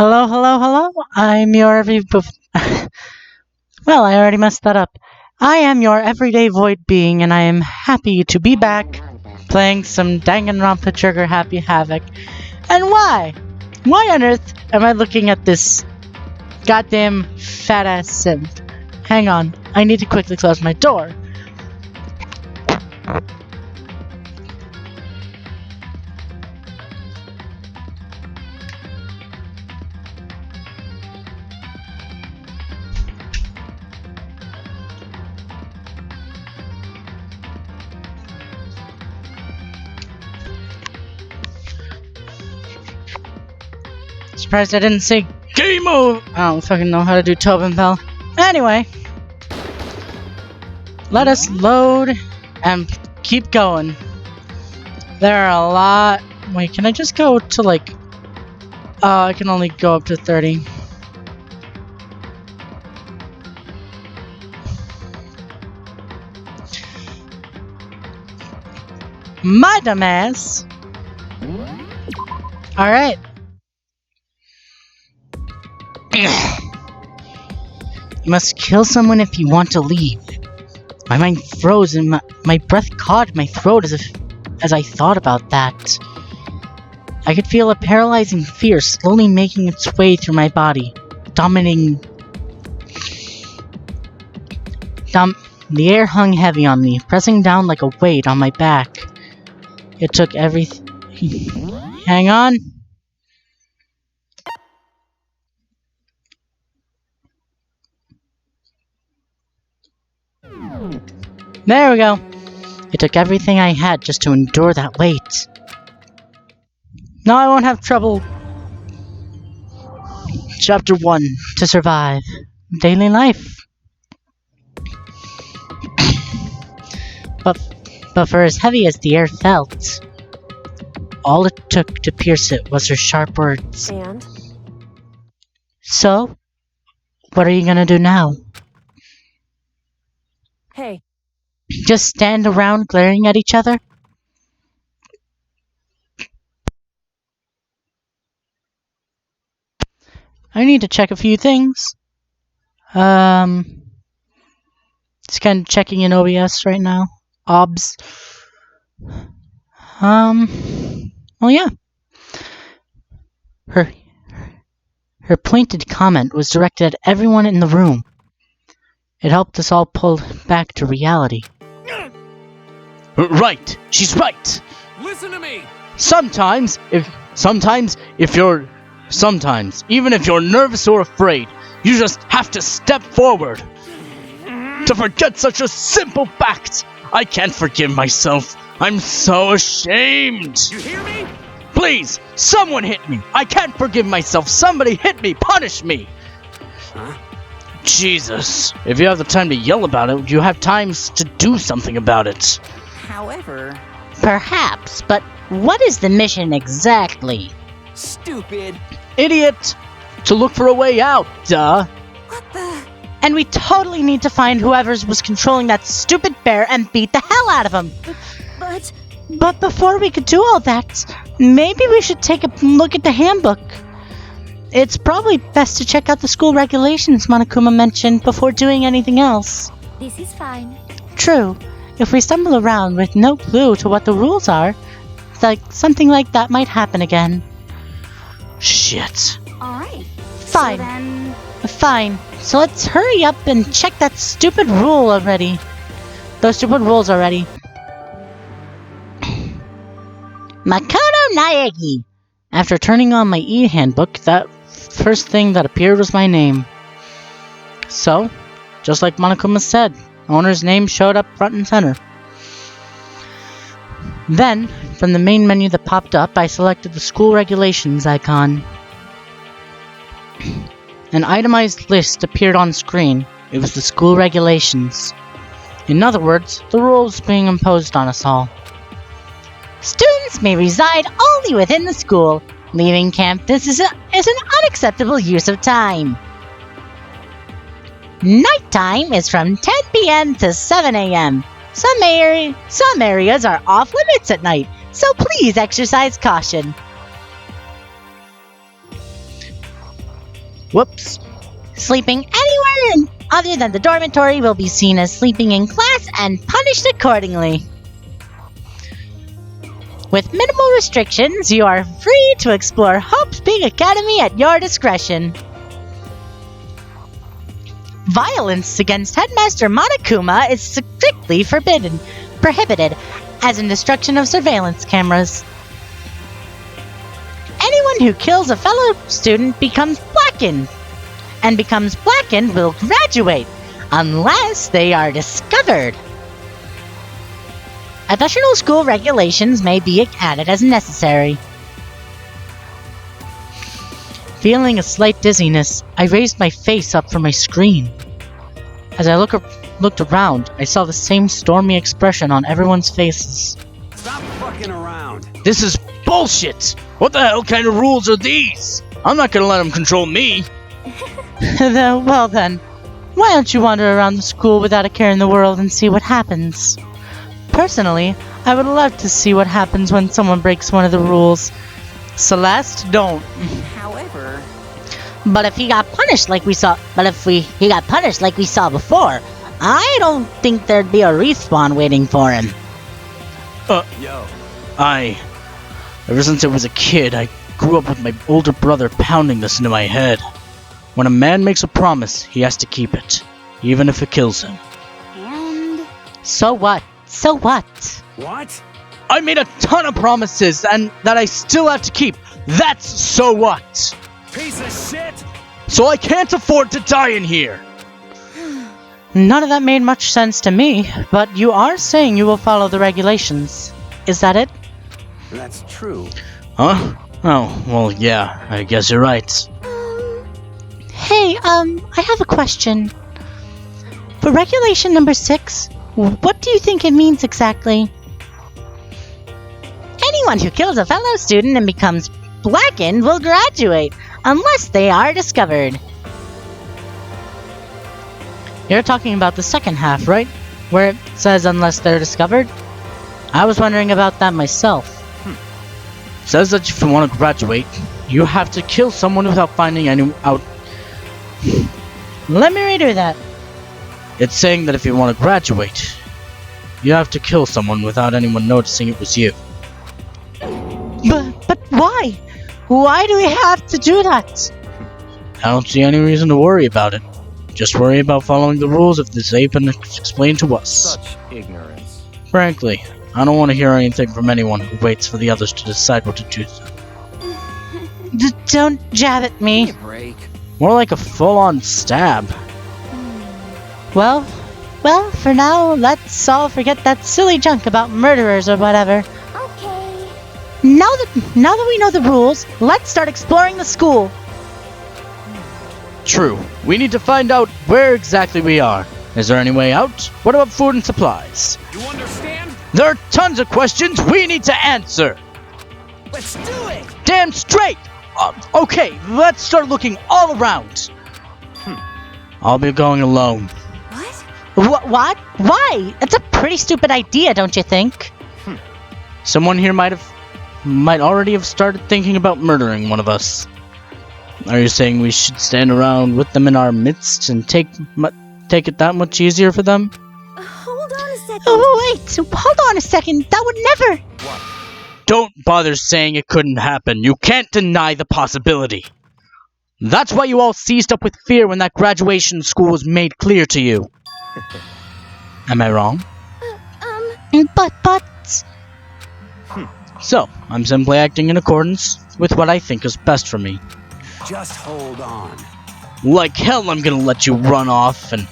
Hello, hello, hello. I'm your well, I already messed that up. I am your everyday void being, and I am happy to be back playing some Danganronpa Trigger Happy Havoc. And why? Why on earth am I looking at this goddamn fat ass simp? Hang on, I need to quickly close my door. Surprised I didn't say game over. I don't fucking know how to do Tobin Bell. Anyway, let us load and keep going. There are a lot. Wait, can I just go to like? I can only go up to 30. My dumbass. All right. You must kill someone if you want to leave. My mind froze and my breath caught in my throat as I thought about that. I could feel a paralyzing fear slowly making its way through my body, dominating. The air hung heavy on me, pressing down like a weight on my back. It took everything. Hang on. There we go. It took everything I had just to endure that weight. Now I won't have trouble. Chapter 1. To survive. Daily life. But for as heavy as the air felt, all it took to pierce it was her sharp words. And? So, what are you gonna do now? Hey. Just stand around glaring at each other? I need to check a few things. Just kind of checking in OBS right now. OBS. Well, yeah. Her pointed comment was directed at everyone in the room. It helped us all pull back to reality. Right! She's right! Listen to me! Sometimes, even if you're nervous or afraid, you just have to step forward. To forget such a simple fact! I can't forgive myself. I'm so ashamed! You hear me? Please, someone hit me! I can't forgive myself! Somebody hit me! Punish me! Huh? Jesus. If you have the time to yell about it, you have times to do something about it. However... Perhaps, but what is the mission exactly? Stupid! Idiot! To look for a way out, duh! What the... And we totally need to find whoever was controlling that stupid bear and beat the hell out of him! But before we could do all that, maybe we should take a look at the handbook. It's probably best to check out the school regulations Monokuma mentioned before doing anything else. This is fine. True. If we stumble around with no clue to what the rules are, something like that might happen again. Shit. Alright. Fine. So then... Fine. So let's hurry up and check that stupid rule already. Those stupid rules already. Makoto Naegi! After turning on my e-handbook, that first thing that appeared was my name. So, just like Monokuma said, owner's name showed up front and center. Then, from the main menu that popped up, I selected the school regulations icon. An itemized list appeared on screen. It was the school regulations. In other words, the rules being imposed on us all. Students may reside only within the school. Leaving campus is an unacceptable use of time. Nighttime is from 10 p.m. to 7 a.m. Some areas are off limits at night, so please exercise caution. Whoops. Sleeping anywhere other than the dormitory will be seen as sleeping in class and punished accordingly. With minimal restrictions, you are free to explore Hope's Peak Academy at your discretion. Violence against Headmaster Monokuma is strictly prohibited, as in destruction of surveillance cameras. Anyone who kills a fellow student becomes blackened, and becomes blackened will graduate, unless they are discovered. Additional school regulations may be added as necessary. Feeling a slight dizziness, I raised my face up from my screen. As I looked around, I saw the same stormy expression on everyone's faces. Stop fucking around. This is bullshit! What the hell kind of rules are these? I'm not gonna let them control me. Well then, why don't you wander around the school without a care in the world and see what happens? Personally, I would love to see what happens when someone breaks one of the rules. Celeste, don't. However, But if he got punished like we saw before, I don't think there'd be a respawn waiting for him. Yo. Ever since I was a kid, I grew up with my older brother pounding this into my head. When a man makes a promise, he has to keep it, even if it kills him. and So what? So what? What? I made a ton of promises, and that I still have to keep. That's so what? Piece of shit! So I can't afford to die in here! None of that made much sense to me, but you are saying you will follow the regulations. Is that it? That's true. Huh? Oh, well, yeah, I guess you're right. Hey, I have a question. For regulation number 6, what do you think it means exactly? Anyone who kills a fellow student and becomes blackened will graduate, unless they are discovered. You're talking about the second half, right? Where it says unless they're discovered? I was wondering about that myself. Says that if you want to graduate, you have to kill someone without finding any out. Let me redo that. It's saying that if you want to graduate, you have to kill someone without anyone noticing it was you. But why? Why do we have to do that? I don't see any reason to worry about it. Just worry about following the rules of this ape and explain to us. Such ignorance. Frankly, I don't want to hear anything from anyone who waits for the others to decide what to do. Don't jab at me. give me a break. More like a full-on stab. Well, for now, let's all forget that silly junk about murderers or whatever. Okay. Now that we know the rules, let's start exploring the school. True. We need to find out where exactly we are. Is there any way out? What about food and supplies? You understand? There are tons of questions we need to answer. Let's do it! Damn straight! Okay, let's start looking all around. I'll be going alone. What? What? Why? It's a pretty stupid idea, don't you think? Someone here might already have started thinking about murdering one of us. Are you saying we should stand around with them in our midst and take it that much easier for them? Hold on a second. Oh, wait! Hold on a second! That would never! What? Don't bother saying it couldn't happen. You can't deny the possibility. That's why you all seized up with fear when that graduation school was made clear to you. Am I wrong? But... So, I'm simply acting in accordance with what I think is best for me. Just hold on. Like hell I'm gonna let you run off and...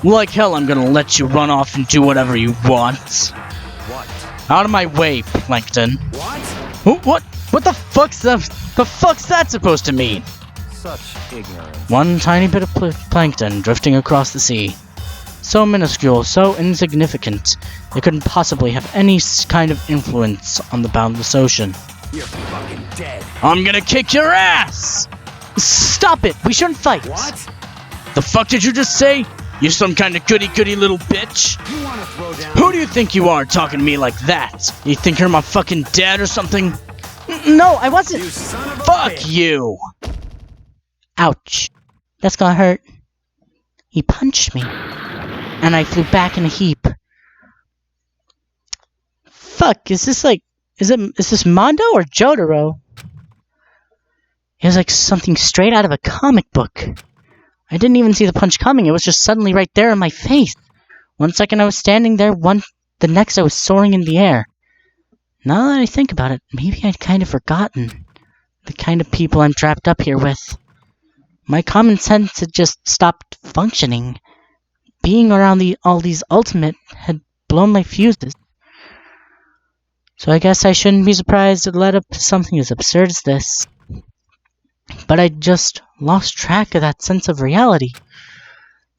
Like hell I'm gonna let you run off and do whatever you want. What? Out of my way, Plankton. What? What the fuck's that supposed to mean? Such ignorance. One tiny bit of plankton drifting across the sea. So minuscule, so insignificant, it couldn't possibly have any kind of influence on the boundless ocean. You're fucking dead. I'm gonna kick your ass! Stop it! We shouldn't fight! What? The fuck did you just say? You some kind of goody-goody little bitch? You wanna throw down? Who do you think you are talking to me like that? You think you're my fucking dad or something? No, I wasn't. You son of a Fuck bitch. you! Ouch. That's gonna hurt. He punched me. And I flew back in a heap. Fuck, is this Mondo or Jotaro? It was like something straight out of a comic book. I didn't even see the punch coming, it was just suddenly right there in my face. 1 second I was standing there, the next I was soaring in the air. Now that I think about it, maybe I'd kind of forgotten the kind of people I'm trapped up here with. My common sense had just stopped functioning. Being around all these ultimate had blown my fuses. So I guess I shouldn't be surprised it led up to something as absurd as this. But I just lost track of that sense of reality.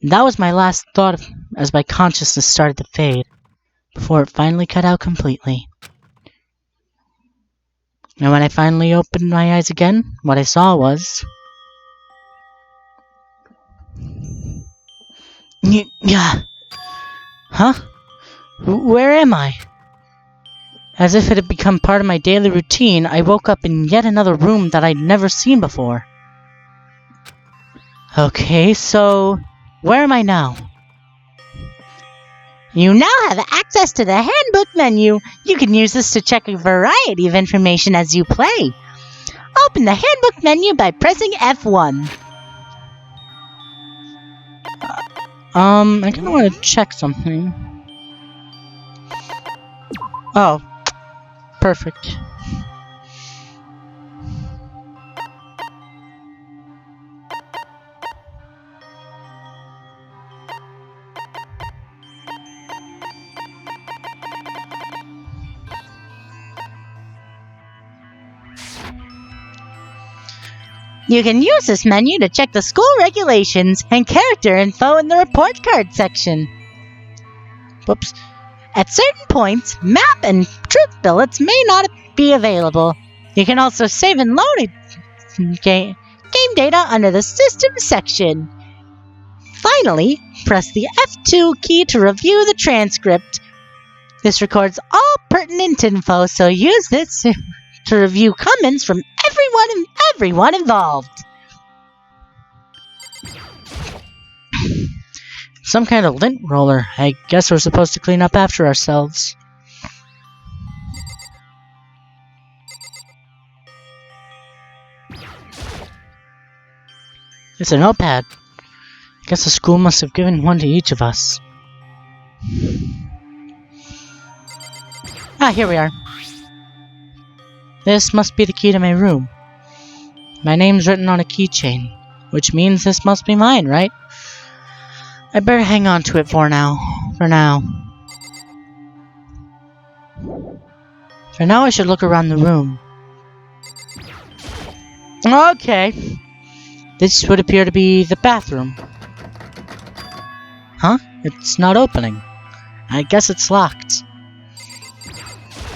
That was my last thought as my consciousness started to fade, before it finally cut out completely. And when I finally opened my eyes again, what I saw was... Yeah. Huh? Where am I? As if it had become part of my daily routine, I woke up in yet another room that I'd never seen before. Okay, so... where am I now? You now have access to the handbook menu. You can use this to check a variety of information as you play. Open the handbook menu by pressing F1. I kinda wanna check something. Oh. Perfect. You can use this menu to check the school regulations and character info in the report card section. Whoops. At certain points, map and truth billets may not be available. You can also save and load game data under the system section. Finally, press the F2 key to review the transcript. This records all pertinent info, so use this to review comments from everyone involved. Some kind of lint roller. I guess we're supposed to clean up after ourselves. It's a notepad. I guess the school must have given one to each of us. Ah, here we are. This must be the key to my room. My name's written on a keychain, which means this must be mine, right? I better hang on to it for now. For now, I should look around the room. Okay. This would appear to be the bathroom. Huh? It's not opening. I guess it's locked.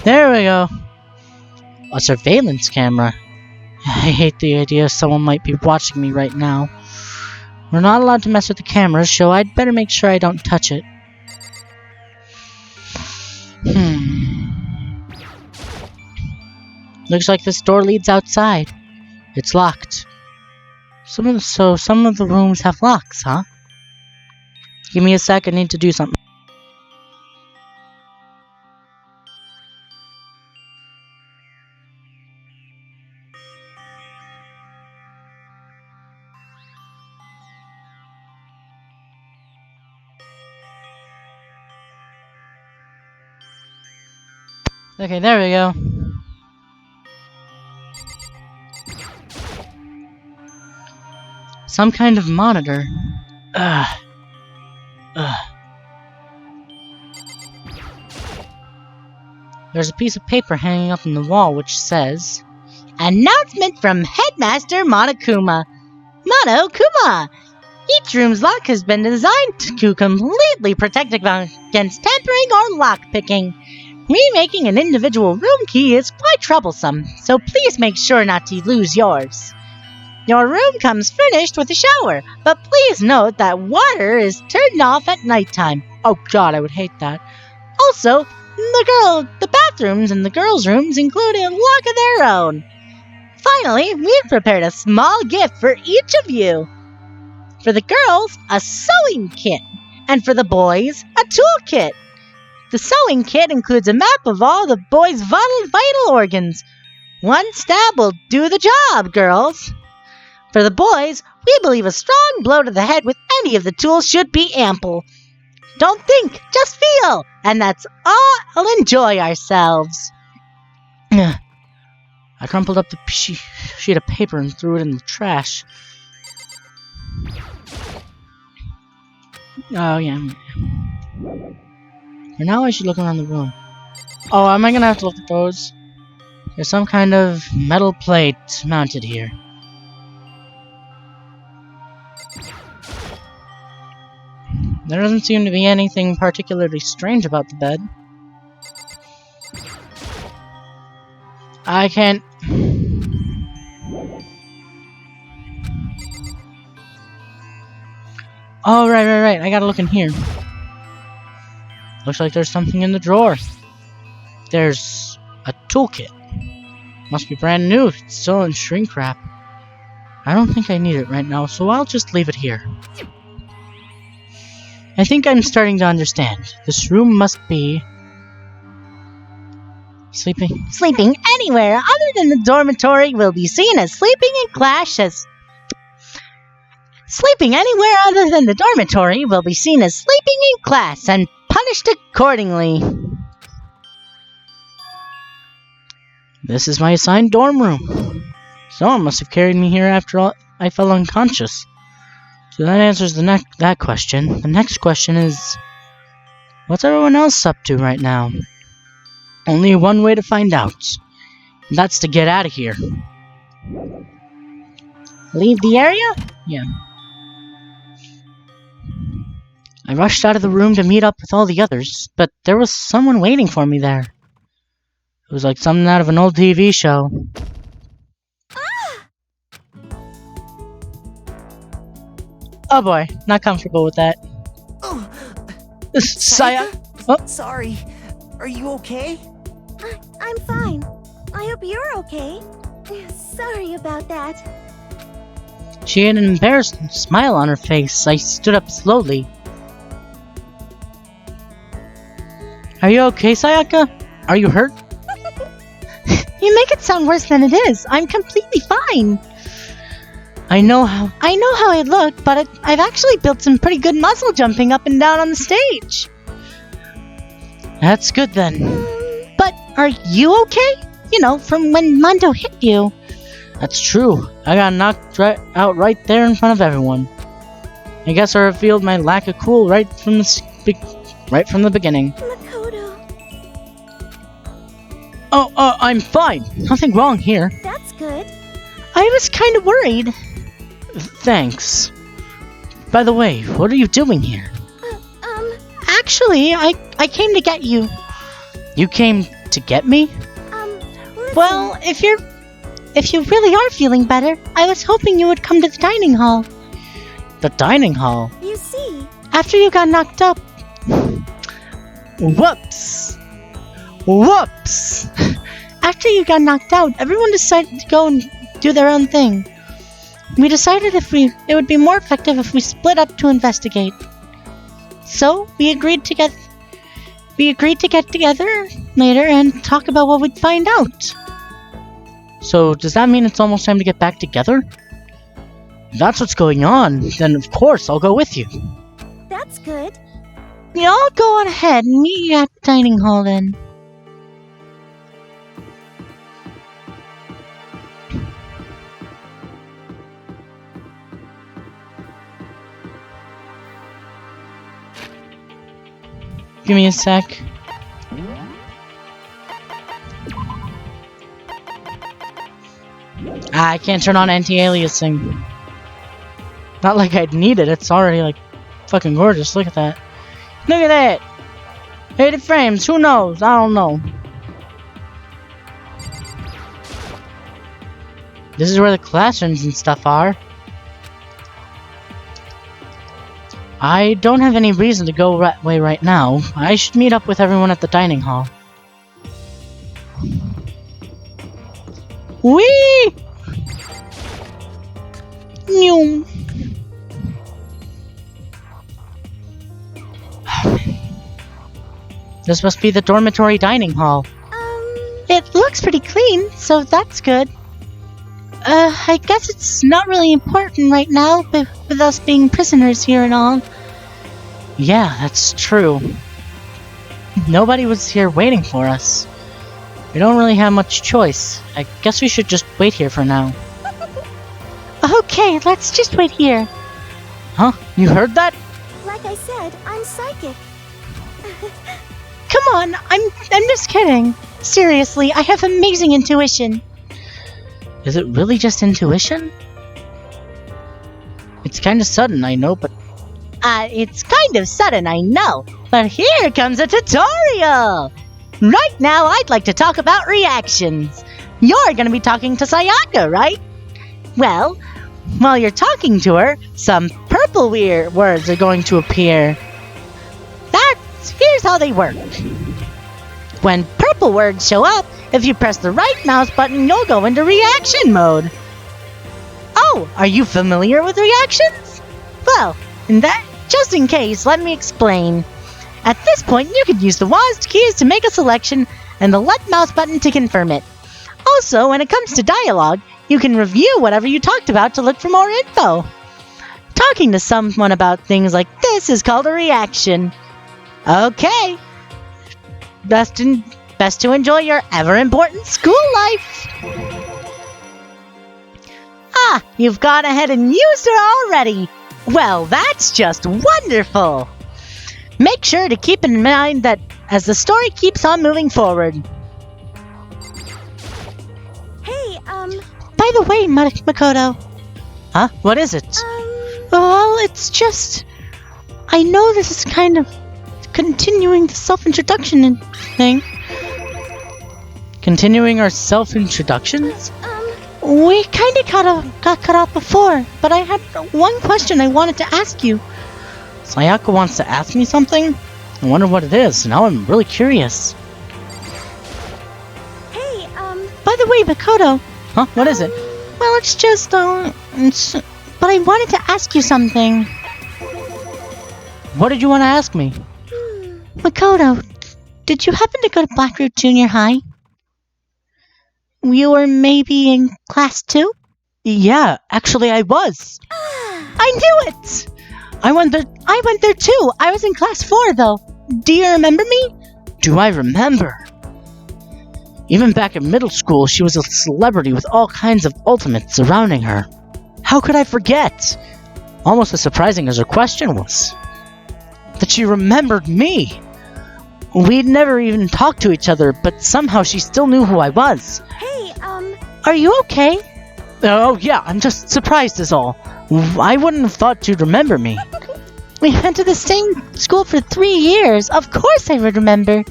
There we go. A surveillance camera. I hate the idea someone might be watching me right now. We're not allowed to mess with the cameras, so I'd better make sure I don't touch it. Looks like this door leads outside. It's locked. Some of the rooms have locks, huh? Give me a sec, I need to do something. Okay, there we go. Some kind of monitor. Ugh. There's a piece of paper hanging up on the wall which says, "Announcement from Headmaster Monokuma. Monokuma! Each room's lock has been designed to completely protect against tampering or lockpicking. Remaking an individual room key is quite troublesome, so please make sure not to lose yours. Your room comes furnished with a shower, but please note that water is turned off at nighttime." Oh god, I would hate that. Also, the bathrooms in the girls' rooms include a lock of their own. Finally, we've prepared a small gift for each of you. For the girls, a sewing kit. And for the boys, a toolkit. The sewing kit includes a map of all the boys' vital organs. One stab will do the job, girls. For the boys, we believe a strong blow to the head with any of the tools should be ample. Don't think, just feel, and that's all. We'll enjoy ourselves. I crumpled up the sheet of paper and threw it in the trash. Oh, yeah. For now, I should look around the room. Oh, am I gonna have to look at those? There's some kind of metal plate mounted here. There doesn't seem to be anything particularly strange about the bed. I can't... Oh, right. I gotta look in here. Looks like there's something in the drawer. There's a toolkit. Must be brand new. It's still in shrink wrap. I don't think I need it right now, so I'll just leave it here. I think I'm starting to understand. This room must be... Sleeping anywhere other than the dormitory will be seen as sleeping in class as... Sleeping anywhere other than the dormitory will be seen as sleeping in class and punished accordingly. This is my assigned dorm room. Someone must have carried me here after all I fell unconscious. So that answers that question. The next question is, what's everyone else up to right now? Only one way to find out. And that's to get out of here. Leave the area? Yeah. I rushed out of the room to meet up with all the others, but there was someone waiting for me there. It was like something out of an old TV show. Oh boy, not comfortable with that. Saya? Oh. Sorry. Are you okay? I'm fine. I hope you're okay. Sorry about that. She had an embarrassed smile on her face. I stood up slowly. Are you okay, Sayaka? Are you hurt? You make it sound worse than it is. I'm completely fine. I know how I look, but I've actually built some pretty good muscle jumping up and down on the stage. That's good then. But are you okay? You know, from when Mondo hit you. That's true. I got knocked out right there in front of everyone. I guess I revealed my lack of cool right from the beginning. Makoto. Oh, I'm fine. Nothing wrong here. That's good. I was kind of worried. Thanks. By the way, what are you doing here? Actually, I came to get you. You came to get me? Listen. Well, if you really are feeling better, I was hoping you would come to the dining hall. The dining hall? You see. After you got knocked up. Whoops. After you got knocked out, everyone decided to go and do their own thing. We decided it would be more effective if we split up to investigate. So we agreed to get together later and talk about what we'd find out. So does that mean it's almost time to get back together? If that's what's going on, then of course I'll go with you. That's good. Yeah, I'll go on ahead and meet you at the dining hall then. Give me a sec. I can't turn on anti-aliasing. Not like I'd need it, it's already like fucking gorgeous, look at that. Look at that! 80 frames, who knows? I don't know. This is where the classrooms and stuff are. I don't have any reason to go that way right now. I should meet up with everyone at the dining hall. Whee! Mew. This must be the dormitory dining hall. It looks pretty clean, so that's good. I guess it's not really important right now, with us being prisoners here and all. Yeah, that's true. Nobody was here waiting for us. We don't really have much choice. I guess we should just wait here for now. Okay, let's just wait here. Huh? You heard that? Like I said, I'm psychic. Come on, I'm just kidding. Seriously, I have amazing intuition. Is it really just intuition? It's kind of sudden, I know, but... it's kind of sudden, I know. But here comes a tutorial! Right now, I'd like to talk about reactions. You're gonna be talking to Sayaka, right? Well, while you're talking to her, some purple words are going to appear. Here's how they work. When purple words show up, if you press the right mouse button, you'll go into reaction mode. Oh, are you familiar with reactions? Well, just in case, let me explain. At this point, you could use the WASD keys to make a selection and the left mouse button to confirm it. Also, when it comes to dialogue, you can review whatever you talked about to look for more info. Talking to someone about things like this is called a reaction. Okay. Best to enjoy your ever-important school life. Ah, you've gone ahead and used her already. Well, that's just wonderful. Make sure to keep in mind that as the story keeps on moving forward. Hey, By the way, Makoto. Huh? What is it? Well, it's just... I know this is kind of continuing the self-introduction thing. Continuing our self-introductions? We kind of got cut off before, but I had one question I wanted to ask you. Sayaka wants to ask me something? I wonder what it is. Now I'm really curious. Hey, By the way, Makoto. Huh? What is it? Well, it's just, but I wanted to ask you something. What did you want to ask me? Makoto, did you happen to go to Blackroot Junior High? You were maybe in class 2? Yeah, actually I was. I knew it! I went there too. I was in class 4 though. Do you remember me? Do I remember? Even back in middle school, she was a celebrity with all kinds of ultimates surrounding her. How could I forget? Almost as surprising as her question was. That she remembered me. We'd never even talked to each other, but somehow she still knew who I was. Hey, Are you okay? Oh yeah, I'm just surprised is all. I wouldn't have thought you'd remember me. We went to the same school for 3 years. Of course I would remember.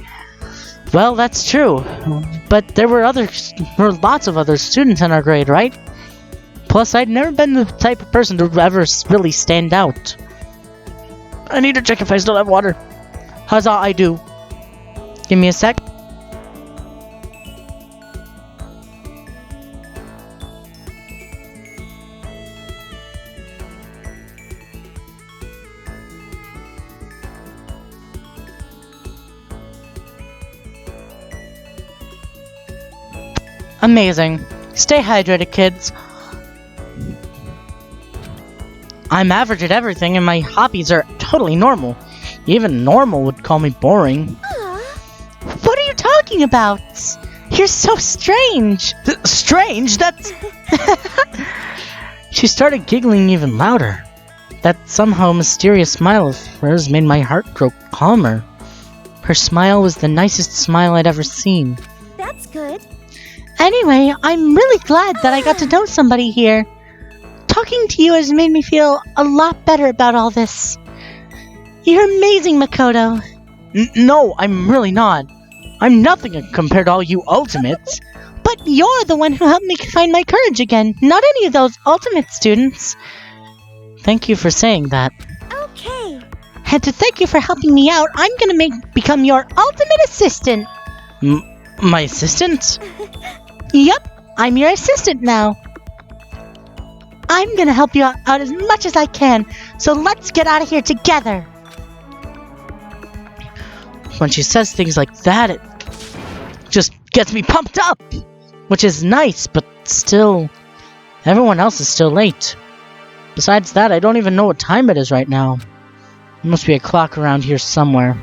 Well, that's true. But there were lots of other students in our grade, right? Plus, I'd never been the type of person to ever really stand out. I need to check if I still have water. Huzzah, I do. Give me a sec. Amazing. Stay hydrated, kids. I'm average at everything and my hobbies are totally normal. Even normal would call me boring. What are you talking about? You're so strange. Strange? That's... She started giggling even louder. That somehow mysterious smile of hers made my heart grow calmer. Her smile was the nicest smile I'd ever seen. That's good. Anyway, I'm really glad that I got to know somebody here. Talking to you has made me feel a lot better about all this. You're amazing, Makoto. No, I'm really not. I'm nothing compared to all you ultimates. But you're the one who helped me find my courage again, not any of those ultimate students. Thank you for saying that. Okay. And to thank you for helping me out, I'm gonna become your ultimate assistant. My assistant? Yup, I'm your assistant now. I'm gonna help you out as much as I can, so let's get out of here together. When she says things like that, it just gets me pumped up, which is nice, but still, everyone else is still late. Besides that, I don't even know what time it is right now. There must be a clock around here somewhere.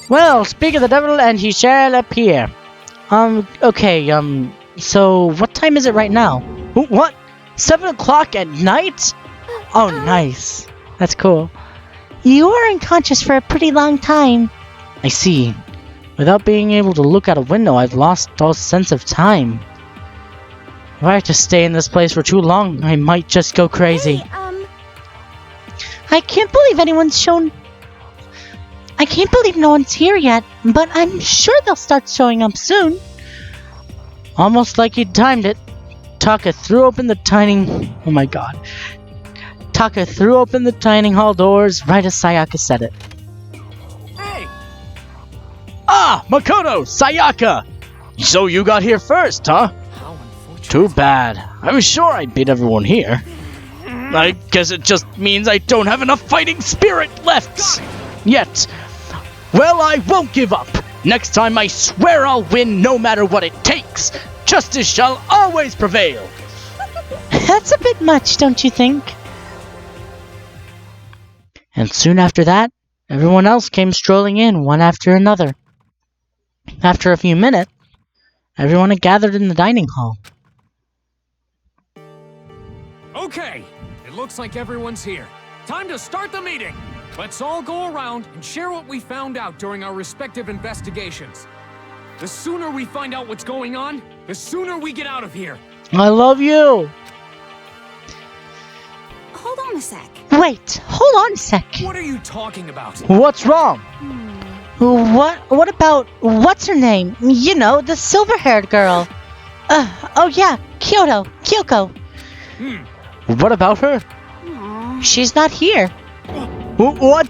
Well, speak of the devil and he shall appear. Okay, so what time is it right now? What? 7 o'clock at night? Oh, nice. That's cool. You were unconscious for a pretty long time. I see. Without being able to look out a window, I've lost all sense of time. If I have to stay in this place for too long, I might just go crazy. Hey, I can't believe no one's here yet, but I'm sure they'll start showing up soon. Almost like he timed it. Taka threw open the tiny... Oh my god. Taka threw open the dining hall doors right as Sayaka said it. Hey! Ah! Makoto! Sayaka! So you got here first, huh? How unfortunate. Too bad. I was sure I'd beat everyone here. I guess it just means I don't have enough fighting spirit left. Yet. Well, I won't give up. Next time I swear I'll win no matter what it takes. Justice shall always prevail. That's a bit much, don't you think? And soon after that, everyone else came strolling in one after another. After a few minutes, everyone had gathered in the dining hall. Okay, it looks like everyone's here. Time to start the meeting. Let's all go around and share what we found out during our respective investigations. The sooner we find out what's going on, the sooner we get out of here. I love you. hold on a sec. Wait, hold on a sec. What are you talking about? What's wrong? What about, what's her name? You know, the silver-haired girl. Oh yeah, Kyoko. What about her? She's not here. What?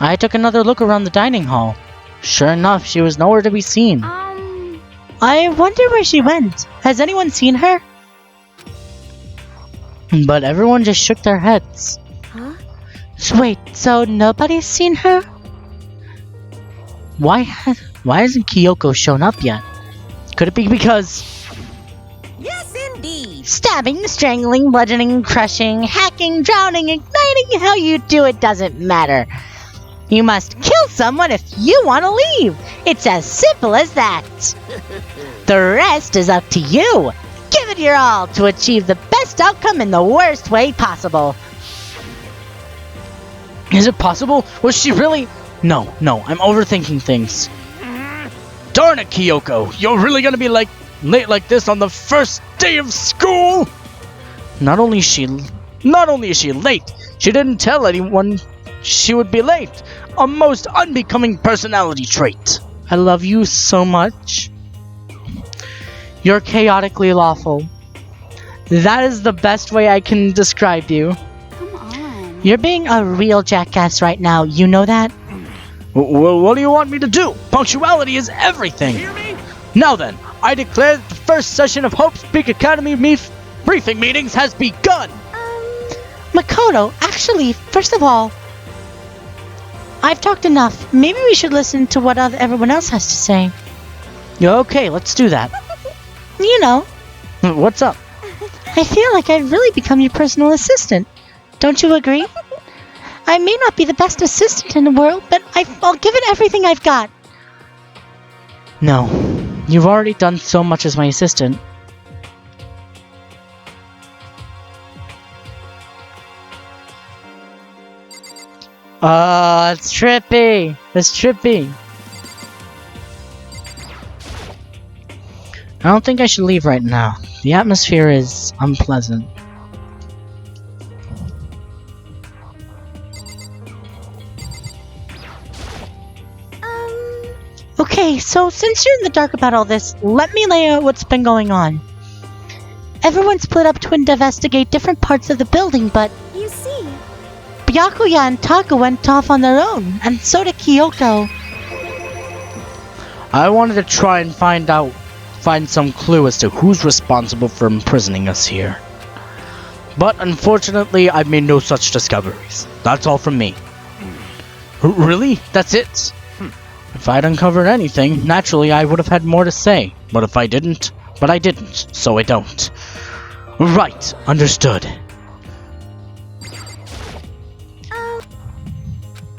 I took another look around the dining hall. Sure enough, she was nowhere to be seen. I wonder where she went. Has anyone seen her? But everyone just shook their heads. Huh? Wait, so nobody's seen her? Why hasn't Kyoko shown up yet? Could it be because... Yes, indeed. Stabbing, strangling, bludgeoning, crushing, hacking, drowning, igniting, how you do it doesn't matter. You must kill someone if you want to leave. It's as simple as that. The rest is up to you. Give it your all to achieve the best outcome in the worst way possible. Is it possible? Was she really... No, I'm overthinking things. Darn it, Kyoko! You're really gonna be late like this on the first day of school? Not only is she late, she didn't tell anyone she would be late. A most unbecoming personality trait. I love you so much. You're chaotically lawful. That is the best way I can describe you. Come on. You're being a real jackass right now, you know that? Well, what do you want me to do? Punctuality is everything. Hear me? Now then, I declare that the first session of Hope's Peak Academy briefing meetings has begun. Makoto, actually, first of all, I've talked enough. Maybe we should listen to what everyone else has to say. Okay, let's do that. You know, What's up? I feel like I've really become your personal assistant. Don't you agree? I may not be the best assistant in the world, but I'll give it everything I've got. No, you've already done so much as my assistant. It's trippy. It's trippy. I don't think I should leave right now. The atmosphere is unpleasant. Okay, so since you're in the dark about all this, let me lay out what's been going on. Everyone split up to investigate different parts of the building, but You see, Byakuya and Taka went off on their own, and so did Kyoko. I wanted to try and find out find some clue as to who's responsible for imprisoning us here. But unfortunately, I've made no such discoveries. That's all from me. Really? That's it? If I'd uncovered anything, naturally I would have had more to say. But if I didn't, so I don't. Right, understood.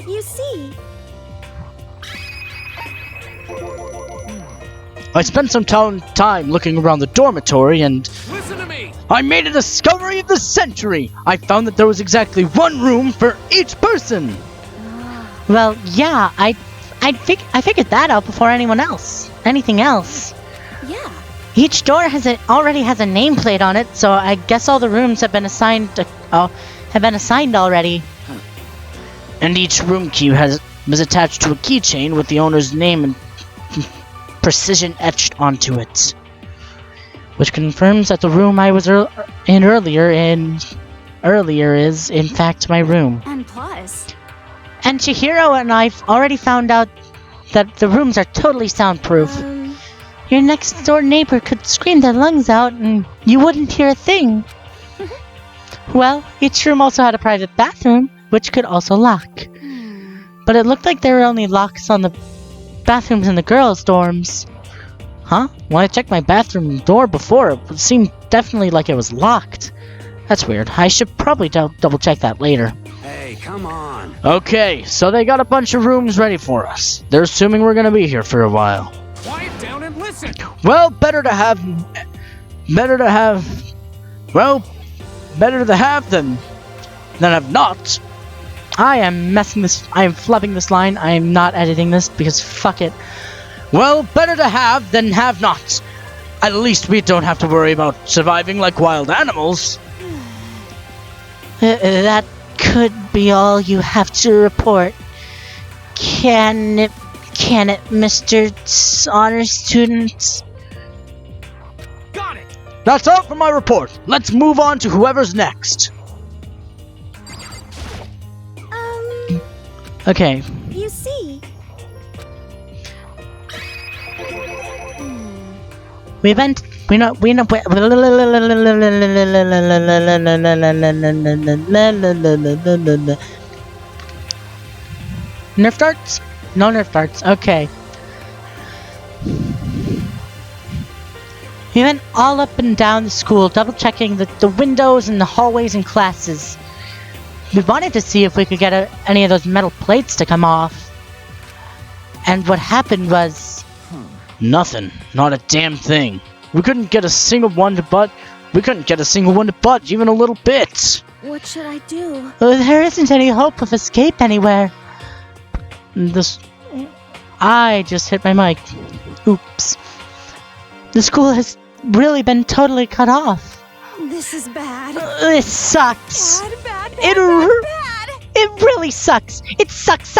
You see, I spent some time looking around the dormitory and Listen to me! I made a discovery of the century! I found that there was exactly one room for each person! Well, yeah, I figured that out before anything else. yeah. Each door already has a nameplate on it, so I guess all the rooms have been assigned already. And each room key was attached to a keychain with the owner's name and precision etched onto it. Which confirms that the room I was in earlier is, in fact, my room. And plus, And Chihiro and I've already found out that the rooms are totally soundproof. Your next door neighbor could scream their lungs out and you wouldn't hear a thing. Well, each room also had a private bathroom, which could also lock. But it looked like there were only locks on the bathrooms in the girls' dorms. Huh? Well, I checked my bathroom door before. It seemed definitely like it was locked. That's weird. I should probably double check that later. Hey, come on. Okay, so they got a bunch of rooms ready for us. They're assuming we're gonna be here for a while. Quiet down and listen! Well, better to have than have not. I am flubbing this line. I am not editing this because fuck it. Well, better to have than have not. At least we don't have to worry about surviving like wild animals. That could be all you have to report. Can it, Mr. Honor Student? Got it! That's all for my report. Let's move on to whoever's next. Okay. you see, We know. Nerf darts? No Nerf darts. Okay. We went all up and down the school, double checking the windows and the hallways and classes. We wanted to see if we could get any of those metal plates to come off. And what happened was... Nothing. Not a damn thing. We couldn't get a single one to budge. Even a little bit. what should I do? There isn't any hope of escape anywhere. I just hit my mic. Oops. The school has really been totally cut off. This is bad. This sucks. Bad. It really sucks. It sucks.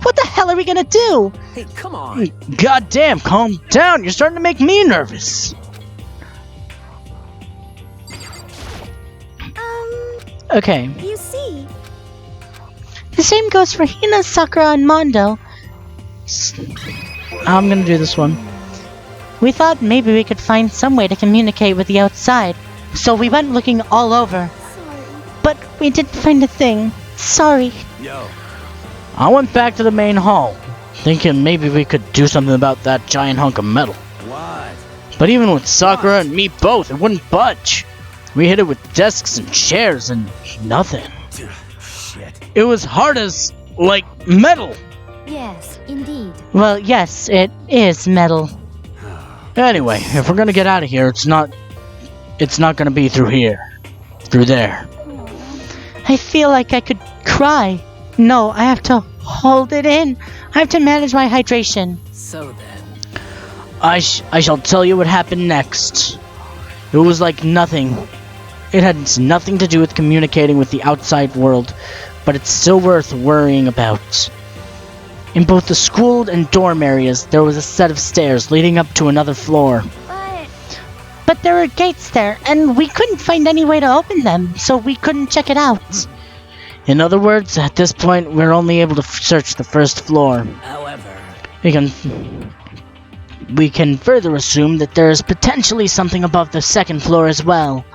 What the hell are we gonna do? Hey, come on. God damn, calm down. You're starting to make me nervous. Okay. You see, The same goes for Hina, Sakura, and Mondo. I'm gonna do this one. We thought maybe we could find some way to communicate with the outside, so we went looking all over. sorry. But we didn't find a thing. Sorry. Yo. I went back to the main hall, thinking maybe we could do something about that giant hunk of metal. What? But even with Sakura and me both, it wouldn't budge. We hit it with desks and chairs and nothing. Shit. It was hard as, like, metal. Yes, indeed. Well, yes, it is metal. Anyway, if we're gonna get out of here, it's not gonna be through here. Through there. I feel like I could cry. No, I have to hold it in. I have to manage my hydration. So then. I shall tell you what happened next. It was like nothing. It had nothing to do with communicating with the outside world, but it's still worth worrying about. In both the school and dorm areas, there was a set of stairs leading up to another floor. But there were gates there, and we couldn't find any way to open them, so we couldn't check it out. In other words, at this point, we're only able to search the first floor. However. we can further assume that there is potentially something above the second floor as well.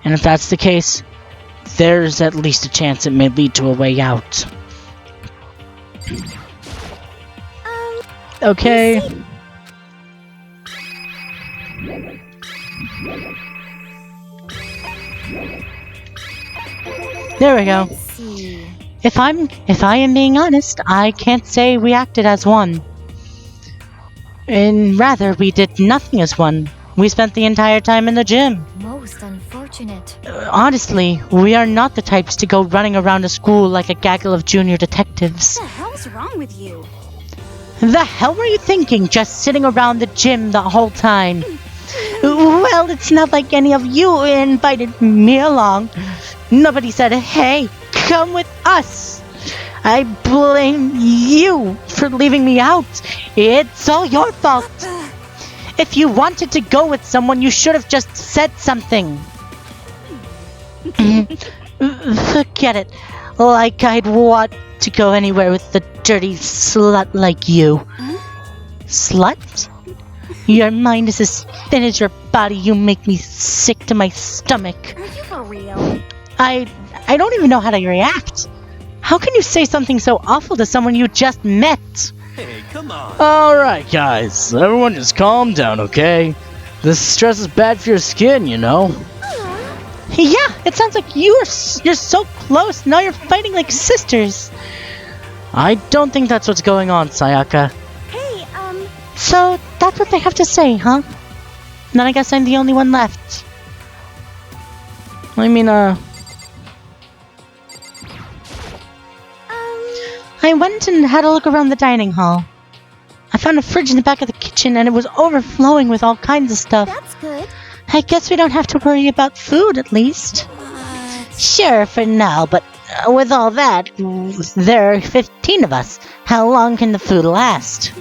And if that's the case, there's at least a chance it may lead to a way out. Okay. There we go. Let's see. If I am being honest, I can't say we acted as one. And rather, we did nothing as one. We spent the entire time in the gym. Most unfortunate. Honestly, we are not the types to go running around a school like a gaggle of junior detectives. What the hell's wrong with you? The hell were you thinking, just sitting around the gym the whole time? Well, it's not like any of you invited me along. Nobody said, hey, come with us. I blame you for leaving me out. It's all your fault. If you wanted to go with someone, you should have just said something. Forget it. Like I'd want to go anywhere with the dirty slut like you. Huh? Slut? Your mind is as thin as your body. You make me sick to my stomach. Are you for real? I don't even know how to react. How can you say something so awful to someone you just met? Hey, come on. Alright, guys. Everyone just calm down, okay? This stress is bad for your skin, you know? Yeah, it sounds like you're so close. Now you're fighting like sisters. I don't think that's what's going on, Sayaka. Hey, So that's what they have to say, huh? Then I guess I'm the only one left. I mean, I went and had a look around the dining hall. I found a fridge in the back of the kitchen and it was overflowing with all kinds of stuff. that's good. I guess we don't have to worry about food, at least. Sure, for now, but with all that, there are 15 of us. How long can the food last?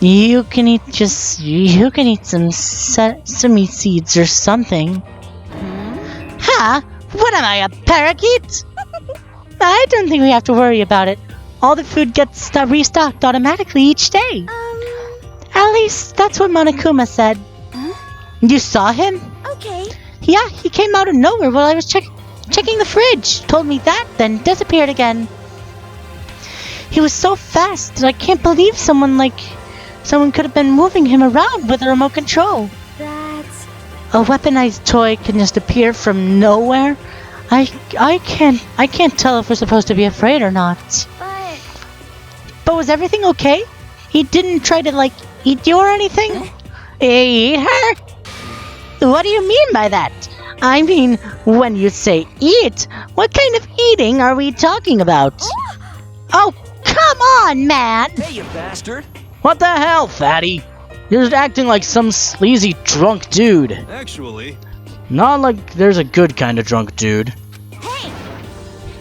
You can eat some sesame seeds or something. Huh? What am I, a parakeet? I don't think we have to worry about it. All the food gets restocked automatically each day. At least that's what Monokuma said. Huh? You saw him? Okay. Yeah, he came out of nowhere while I was checking the fridge. Told me that, then disappeared again. He was so fast that I can't believe someone could have been moving him around with a remote control. That's... A weaponized toy can just appear from nowhere. I can't tell if we're supposed to be afraid or not. But was everything okay? He didn't try to eat you or anything? Eat her? What do you mean by that? I mean, when you say eat, what kind of eating are we talking about? Oh, come on, man! Hey, you bastard. what the hell, fatty? You're just acting like some sleazy drunk dude. Actually, Not like there's a good kind of drunk dude.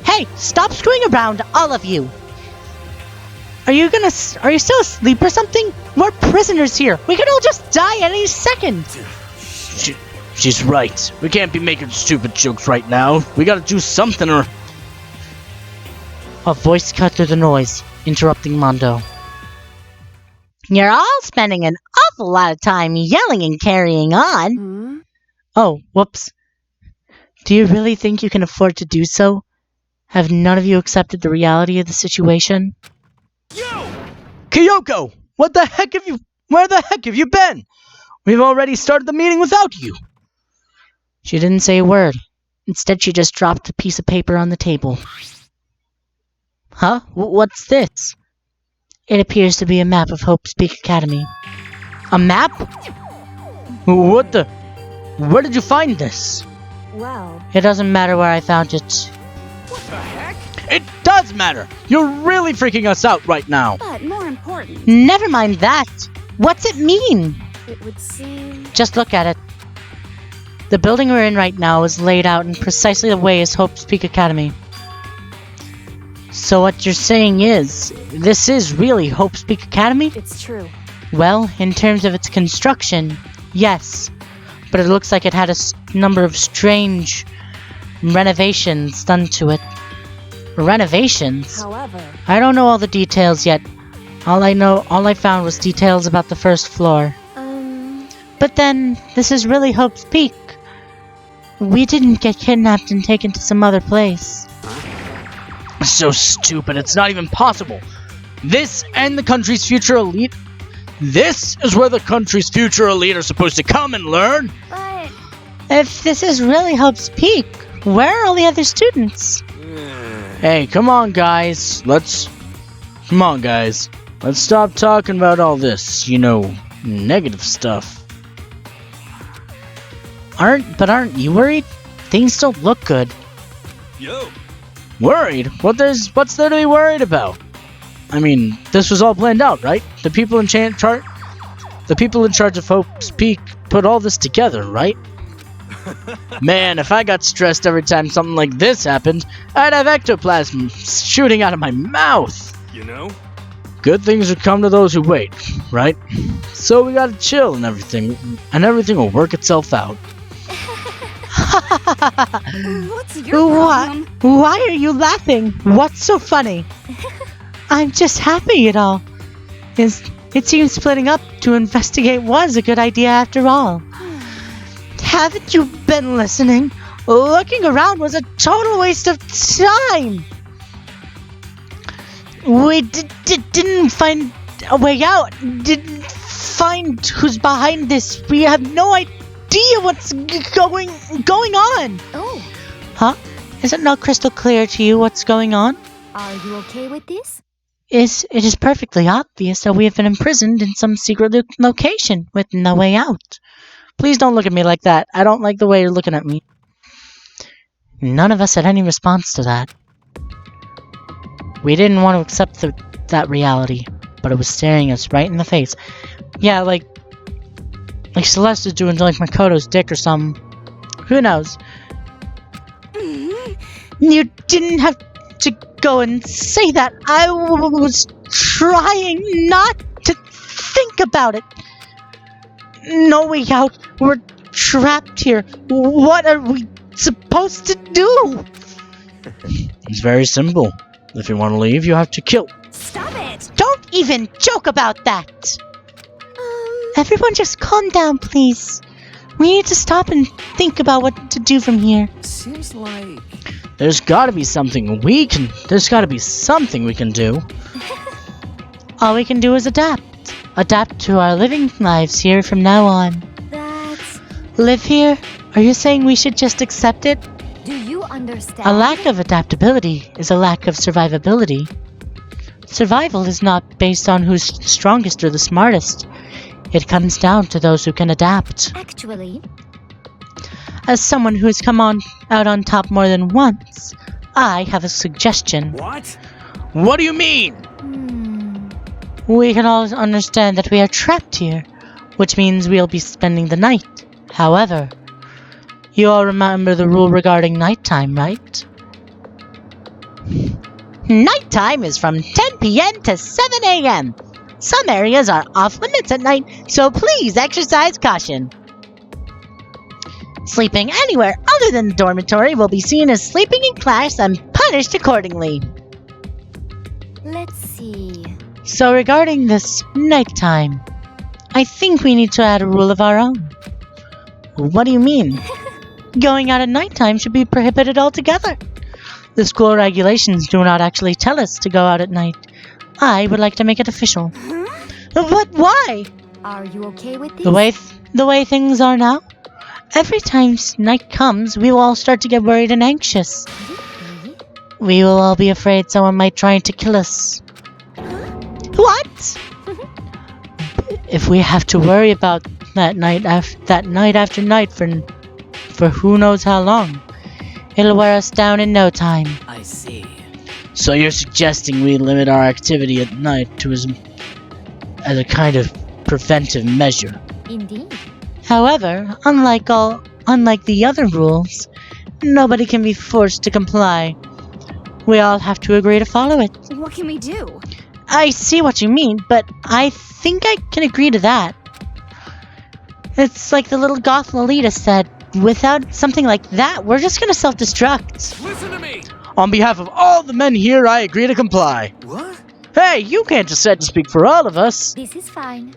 Hey, stop screwing around, all of you! Are you still asleep or something? We're prisoners here. We could all just die at any second. She's right. We can't be making stupid jokes right now. We gotta do something or... A voice cut through the noise, interrupting Mondo. You're all spending an awful lot of time yelling and carrying on. Oh, whoops. Do you really think you can afford to do so? Have none of you accepted the reality of the situation? Kyoko! Where the heck have you been? We've already started the meeting without you. She didn't say a word. Instead, she just dropped a piece of paper on the table. Huh? What's this? It appears to be a map of Hope's Peak Academy. A map? What the... Where did you find this? Well... It doesn't matter where I found it. What the heck? It does matter! You're really freaking us out right now. But more important, Never mind that. What's it mean? it would seem... Just look at it. The building we're in right now is laid out in precisely the way as Hope's Peak Academy. So what you're saying is, this is really Hope's Peak Academy? It's true. Well, in terms of its construction, yes. But it looks like it had a number of strange renovations done to it. Renovations? However... I don't know all the details yet, All I found was details about the first floor. But then, this is really Hope's Peak. We didn't get kidnapped and taken to some other place. So stupid, it's not even possible. This and the country's future elite. This is where the country's future elite are supposed to come and learn. But If this is really Hope's Peak, where are all the other students? Hey, come on, guys. Let's stop talking about all this, negative stuff. Aren't you worried? Things don't look good. Yo. Worried? What's there to be worried about? I mean, this was all planned out, right? The people in charge of Hope's Peak put all this together, right? Man, if I got stressed every time something like this happened, I'd have ectoplasm shooting out of my mouth. You know? Good things would come to those who wait, right? So we gotta chill and everything will work itself out. what's your problem? Why are you laughing? What's so funny? I'm just happy it all. It seems splitting up to investigate was a good idea after all. Haven't you been listening? Looking around was a total waste of time. We didn't find a way out. Didn't find who's behind this. We have no idea what's going on. Oh, Huh? Is it not crystal clear to you what's going on? are you okay with this? It is perfectly obvious that we have been imprisoned in some secret location with no way out. Please don't look at me like that. I don't like the way you're looking at me. None of us had any response to that. We didn't want to accept that reality, but it was staring us right in the face. Yeah, like Celeste is doing like Makoto's dick or something. Who knows? You didn't have to go and say that. I was trying not to think about it. No way out. We're trapped here. What are we supposed to do? It's very simple. If you want to leave, you have to kill. Stop it! Don't even joke about that. Everyone just calm down, please. We need to stop and think about what to do from here. Seems like... There's gotta be something we can do. All we can do is adapt. Adapt to our living lives here from now on. That's... Live here? Are you saying we should just accept it? Do you understand? A lack of adaptability is a lack of survivability. Survival is not based on who's strongest or the smartest. It comes down to those who can adapt. Actually, As someone who has come out on top more than once, I have a suggestion. What? What do you mean? We can all understand that we are trapped here, which means we'll be spending the night. However, you all remember the rule regarding nighttime, right? Nighttime is from 10 p.m. to 7 a.m. Some areas are off limits at night, so please exercise caution. Sleeping anywhere other than the dormitory will be seen as sleeping in class and punished accordingly. let's see. So regarding this nighttime, I think we need to add a rule of our own. What do you mean? Going out at nighttime should be prohibited altogether. The school regulations do not actually tell us to go out at night. I would like to make it official. But why? Are you okay with this? The way things are now? Every time night comes, we will all start to get worried and anxious. We will all be afraid someone might try to kill us. What? If we have to worry about that night after night for who knows how long, it'll wear us down in no time. I see. So you're suggesting we limit our activity at night to as a kind of preventive measure? Indeed. However, unlike the other rules, nobody can be forced to comply. We all have to agree to follow it. What can we do? I see what you mean, but I think I can agree to that. It's like the little goth Lolita said, without something like that, we're just gonna self-destruct. Listen to me! On behalf of all the men here, I agree to comply. What? Hey, you can't decide to speak for all of us. This is fine.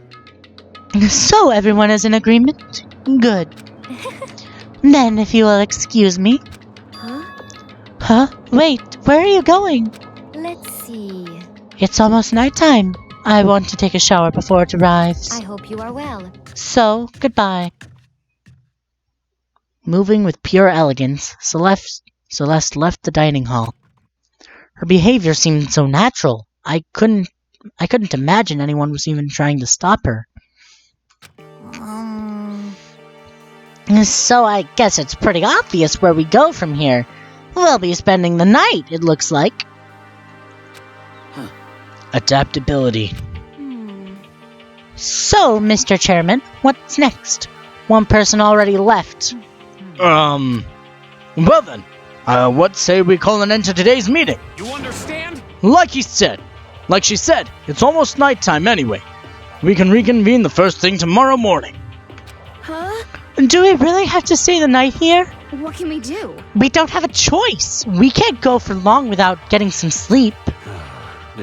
So everyone is in agreement? Good. Then, if you will excuse me. Huh? Huh? Wait, where are you going? Let's see. It's almost nighttime. I want to take a shower before it arrives. I hope you are well. So, goodbye. Moving with pure elegance, Celeste left the dining hall. Her behavior seemed so natural. I couldn't imagine anyone was even trying to stop her. So I guess it's pretty obvious where we go from here. We'll be spending the night, it looks like. Adaptability. So, Mr. Chairman, what's next? One person already left. Well then, what say we call an end to today's meeting? You understand? Like she said, it's almost nighttime anyway. We can reconvene the first thing tomorrow morning. Huh? Do we really have to stay the night here? What can we do? We don't have a choice. We can't go for long without getting some sleep.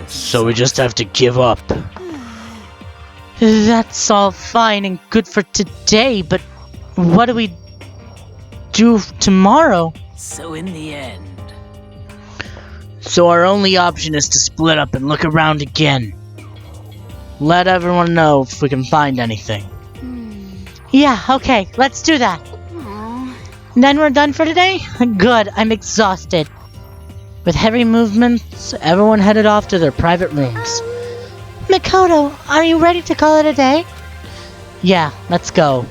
So we just have to give up. That's all fine and good for today, but what do we do tomorrow? So in the end... So our only option is to split up and look around again. Let everyone know if we can find anything. Yeah, okay, let's do that. Then we're done for today? Good, I'm exhausted. With heavy movements, everyone headed off to their private rooms. Makoto, are you ready to call it a day? Yeah, let's go.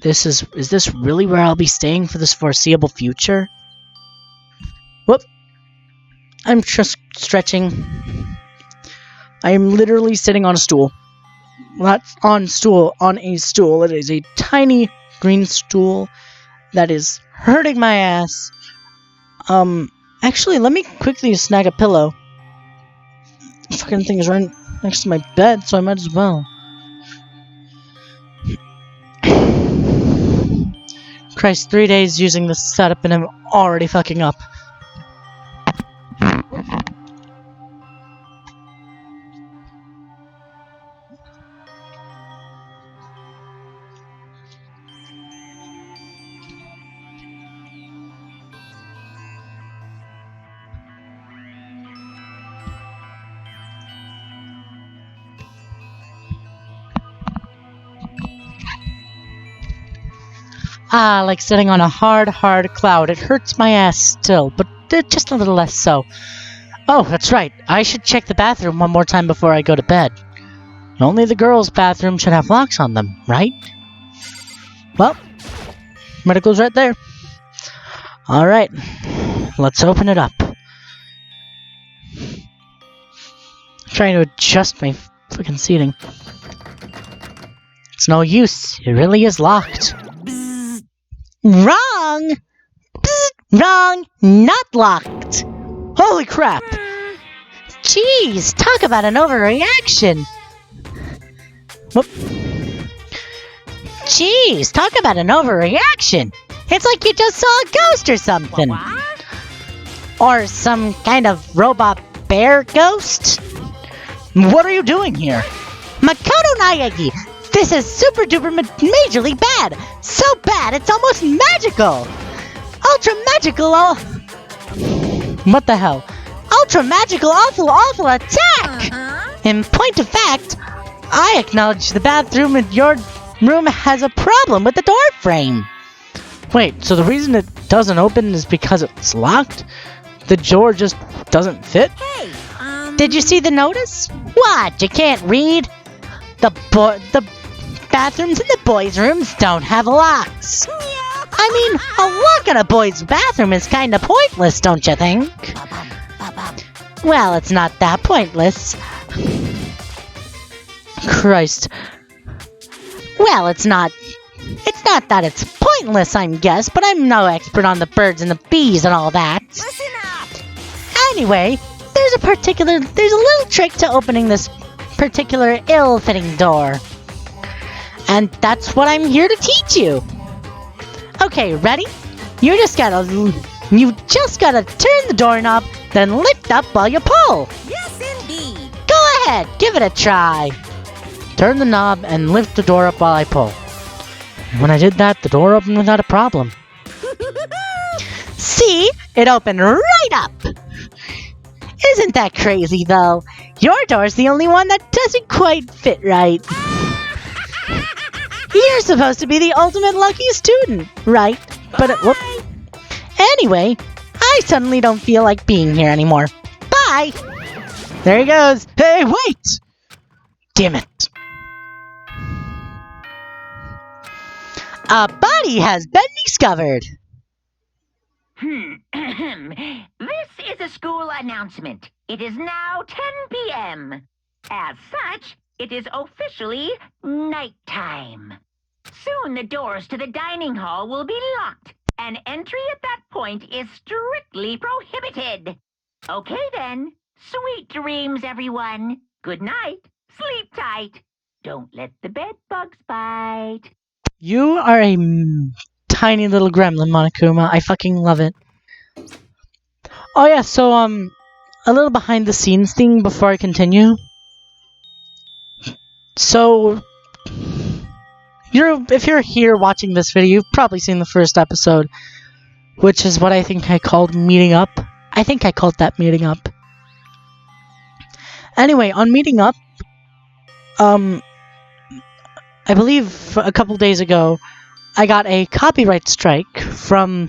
Is this really where I'll be staying for this foreseeable future? Whoop. I'm just stretching. I am literally sitting on a stool. Not on a stool. It is a tiny green stool that is hurting my ass. Actually, let me quickly snag a pillow. The fucking thing is right next to my bed, so I might as well. Christ, 3 days using this setup and I'm already fucking up. Ah, like sitting on a hard cloud. It hurts my ass still, but just a little less so. Oh, that's right. I should check the bathroom one more time before I go to bed. Only the girls' bathroom should have locks on them, right? Well, medical's right there. Alright, let's open it up. Trying to adjust my fucking seating. It's no use. It really is locked. Wrong! Psst, wrong! Not locked! Holy crap! Jeez, talk about an overreaction! Whoop. Jeez, talk about an overreaction! It's like you just saw a ghost or something! Or some kind of robot bear ghost? What are you doing here? Makoto Naegi! This is super duper majorly bad! So bad it's almost magical! Ultra magical What the hell? Ultra magical awful attack! In point of fact, I acknowledge the bathroom in your room has a problem with the door frame. Wait, so the reason it doesn't open is because it's locked? The door just doesn't fit? Did you see the notice? What, you can't read? The bathrooms in the boys' rooms don't have locks. I mean, a lock in a boy's bathroom is kinda pointless, don't you think? Well, it's not that pointless. Christ. Well, it's not that it's pointless, I guess, but I'm no expert on the birds and the bees and all that. Listen up! Anyway, there's a little trick to opening this particular ill-fitting door. And that's what I'm here to teach you. Okay, ready? You just gotta turn the doorknob, then lift up while you pull. Yes, indeed. Go ahead, give it a try. Turn the knob and lift the door up while I pull. When I did that, the door opened without a problem. See? It opened right up! Isn't that crazy, though? Your door's the only one that doesn't quite fit right. You're supposed to be the ultimate lucky student, right? But whoop. Anyway, I suddenly don't feel like being here anymore. Bye! There he goes. Hey, wait! Damn it. A body has been discovered. This is a school announcement. It is now 10 p.m. As such, it is officially nighttime. Soon the doors to the dining hall will be locked, and entry at that point is strictly prohibited. Okay then. Sweet dreams, everyone. Good night. Sleep tight. Don't let the bed bugs bite. You are a tiny little gremlin, Monokuma. I fucking love it. Oh yeah, so a little behind the scenes thing before I continue. So if you're here watching this video, you've probably seen the first episode, which is what I think I called meeting up. I think I called that meeting up. Anyway, on meeting up, I believe a couple days ago, I got a copyright strike from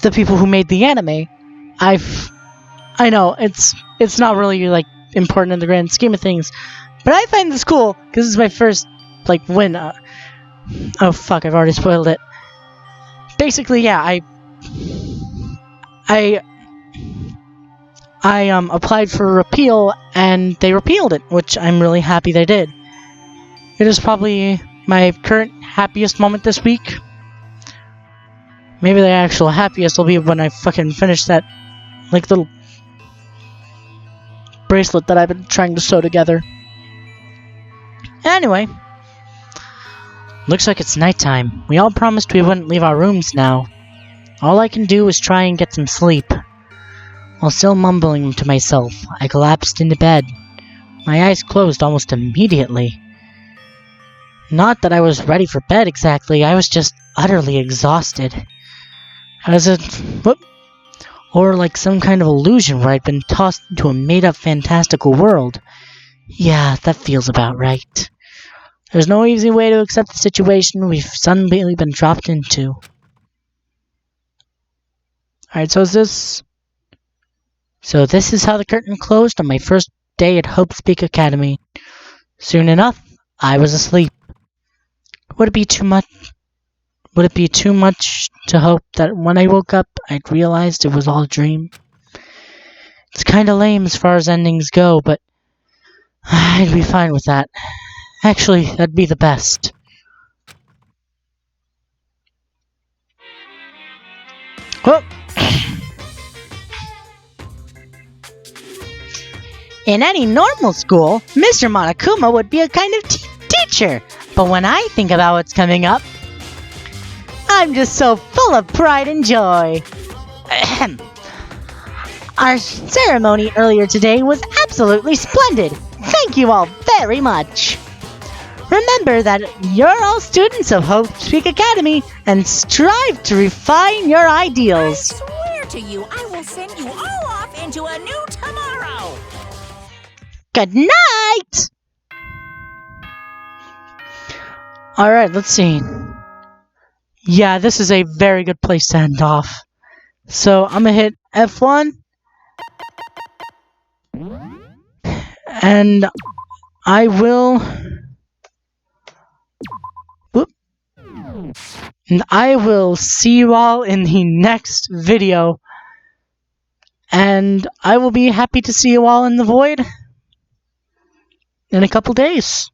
the people who made the anime. I know it's not really like important in the grand scheme of things, but I find this cool because it's my first like win. Oh fuck! I've already spoiled it. Basically, yeah, I applied for a repeal and they repealed it, which I'm really happy they did. It is probably my current happiest moment this week. Maybe the actual happiest will be when I fucking finish that like little bracelet that I've been trying to sew together. Anyway, looks like it's nighttime. We all promised we wouldn't leave our rooms now. All I can do is try and get some sleep. While still mumbling to myself, I collapsed into bed. My eyes closed almost immediately. Not that I was ready for bed exactly, I was just utterly exhausted. As a... whoop. Or like some kind of illusion where I'd been tossed into a made-up fantastical world. Yeah, that feels about right. There's no easy way to accept the situation we've suddenly been dropped into. Alright, so this is how the curtain closed on my first day at Hope's Peak Academy. Soon enough, I was asleep. Would it be too much to hope that when I woke up, I'd realized it was all a dream? It's kinda lame as far as endings go, but I'd be fine with that. Actually, that'd be the best. Whoop! In any normal school, Mr. Monokuma would be a kind of teacher. But when I think about what's coming up, I'm just so full of pride and joy. Our ceremony earlier today was absolutely splendid. Thank you all very much. Remember that you're all students of Hope's Peak Academy and strive to refine your ideals. I swear to you, I will send you all off into a new tomorrow. Good night! Alright, let's see. Yeah, this is a very good place to end off. So, I'm gonna hit F1. And I will... whoop. And I will see you all in the next video. And I will be happy to see you all in the void in a couple days.